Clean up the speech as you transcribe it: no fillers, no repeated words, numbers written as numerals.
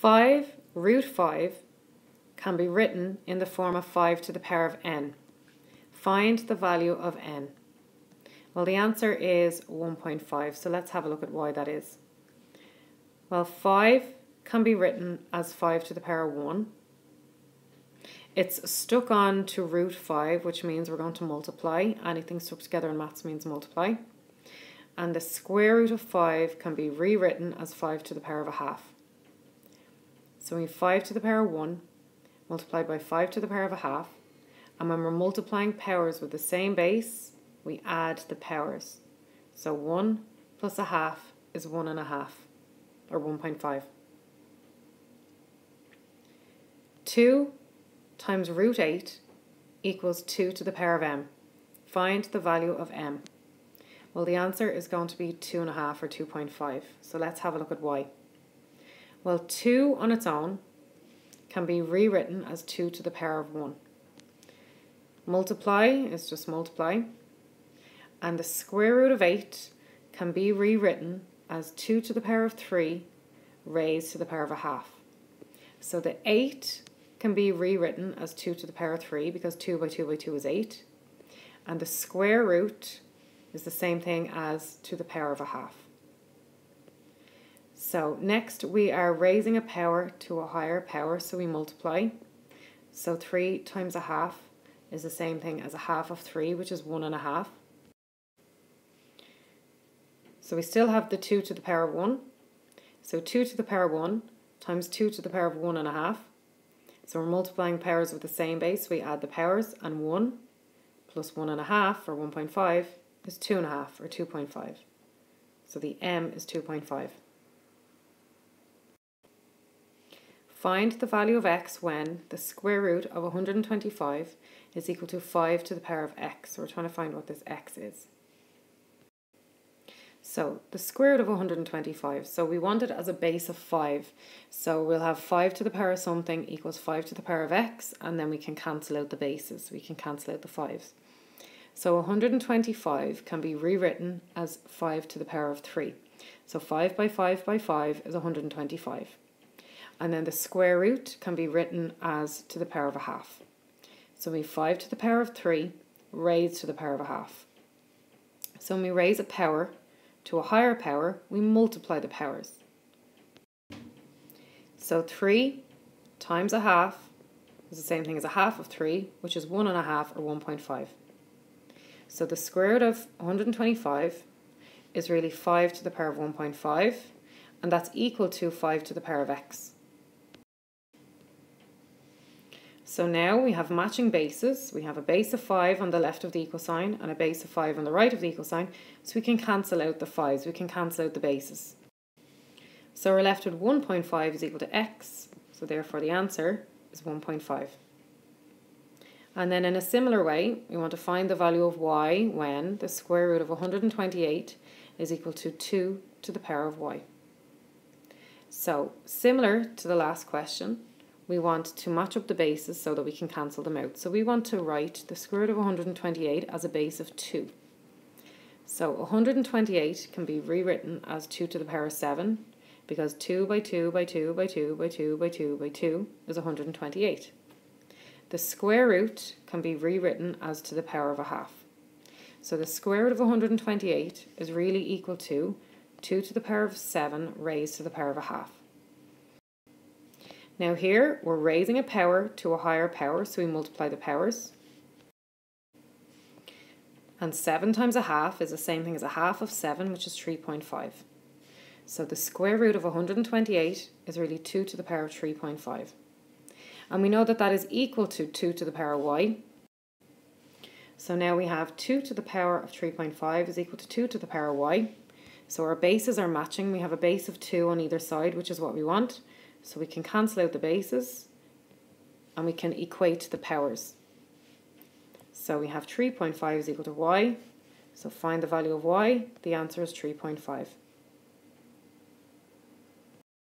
5 root 5 can be written in the form of 5 to the power of n. Find the value of n. Well, the answer is 1.5, so let's have a look at why that is. Well, 5 can be written as 5 to the power 1. It's stuck on to root 5, which means we're going to multiply. Anything stuck together in maths means multiply. And the square root of 5 can be rewritten as 5 to the power of a half. So we have 5 to the power 1 multiplied by 5 to the power of a half. And when we're multiplying powers with the same base, we add the powers. So 1 plus a half is 1.5, or 1.5. 2 times root 8 equals 2 to the power of m. Find the value of m. Well, the answer is going to be 2.5 or 2.5. So let's have a look at why. Well, 2 on its own can be rewritten as 2 to the power of 1. Multiply is just multiply. And the square root of 8 can be rewritten as 2 to the power of 3 raised to the power of a half. So the 8 can be rewritten as 2 to the power of 3 because 2 by 2 by 2 is 8. And the square root is the same thing as to the power of a half. So next we are raising a power to a higher power, so we multiply. So 3 times a half is the same thing as a half of 3, which is 1.5. So we still have the 2 to the power of 1. So 2 to the power of 1 times 2 to the power of 1.5. So we're multiplying powers with the same base, we add the powers, and 1 plus 1.5, or 1.5, is 2.5, or 2.5. So the m is 2.5. Find the value of x when the square root of 125 is equal to 5 to the power of x. So we're trying to find what this x is. So the square root of 125, so we want it as a base of 5. So we'll have 5 to the power of something equals 5 to the power of x, and then we can cancel out the bases. We can cancel out the 5s. So 125 can be rewritten as 5 to the power of 3. So 5 by 5 by 5 is 125. And then the square root can be written as to the power of a half. So we have 5 to the power of 3 raised to the power of a half. So when we raise a power to a higher power, we multiply the powers. So 3 times a half is the same thing as a half of 3, which is 1.5 or 1.5. So the square root of 125 is really 5 to the power of 1.5, and that's equal to 5 to the power of x. So now we have matching bases. We have a base of 5 on the left of the equal sign and a base of 5 on the right of the equal sign. So we can cancel out the 5s. We can cancel out the bases. So we're left with 1.5 is equal to x. So therefore the answer is 1.5. And then in a similar way, we want to find the value of y when the square root of 128 is equal to 2 to the power of y. So similar to the last question, we want to match up the bases so that we can cancel them out. So we want to write the square root of 128 as a base of 2. So 128 can be rewritten as 2 to the power of 7 because 2 by 2 by 2 by 2 by 2 by 2 by 2 is 128. The square root can be rewritten as to the power of a half. So the square root of 128 is really equal to 2 to the power of 7 raised to the power of a half. Now here we're raising a power to a higher power, so we multiply the powers. And 7 times a half is the same thing as a half of 7, which is 3.5. So the square root of 128 is really 2 to the power of 3.5. And we know that that is equal to 2 to the power of y. So now we have 2 to the power of 3.5 is equal to 2 to the power of y. So our bases are matching. We have a base of 2 on either side, which is what we want. So we can cancel out the bases and we can equate the powers. So we have 3.5 is equal to y. So find the value of y. The answer is 3.5.